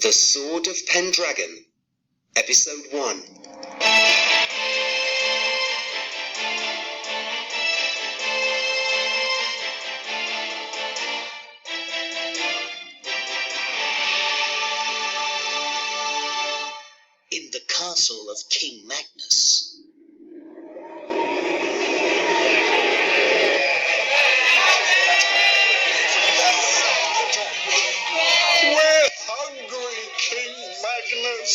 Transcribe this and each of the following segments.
The Sword of Pendragon, Episode 1. In the castle of King Magnus. We're hungry, King Magnus.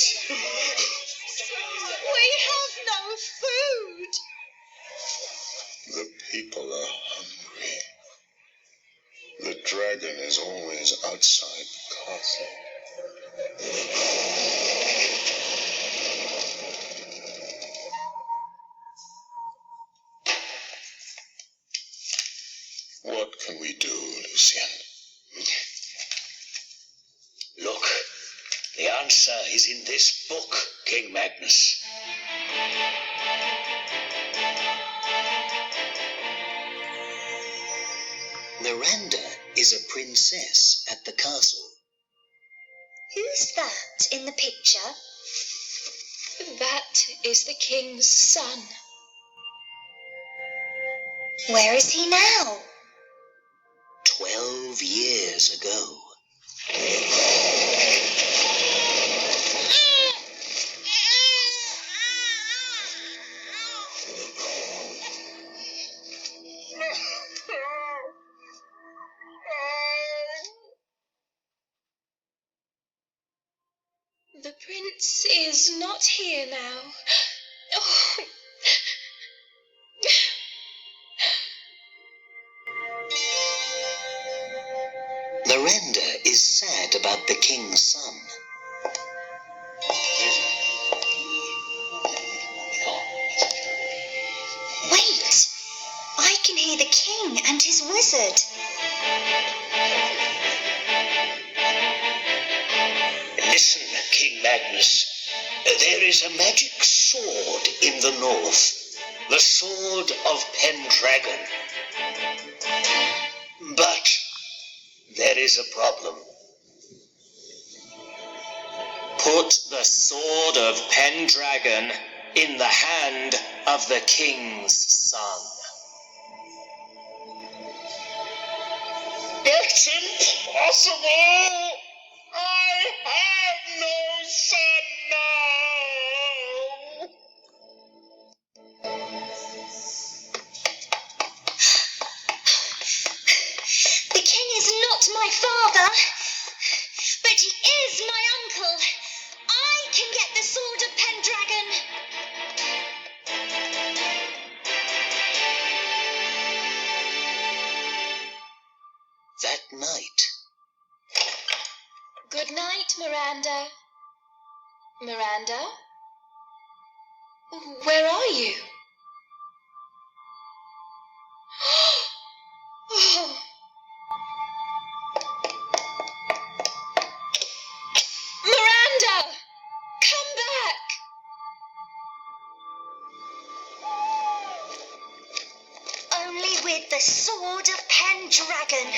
We have no food. The people are hungry. The dragon is always outside the castle. What can we do, Lucien? Look, the answer is in this book, King Magnus. Miranda is a princess at the castle. Who's that in the picture? That is the king's son. Where is he now? 12 years ago. The prince is not here now. Oh. Miranda is sad about the king's son. Wait! I can hear the king and his wizard. Listen, King Magnus. There is a magic sword in the north. The sword of Pendragon. But there is a problem. Put the sword of Pendragon in the hand of the king's son. That's impossible! I have no son now! The king is not my father, but he is my uncle. I can get the sword of Pendragon. That night, Good night, Miranda. Miranda? Where are you? Oh. Miranda! Come back! Only with the sword of Pendragon.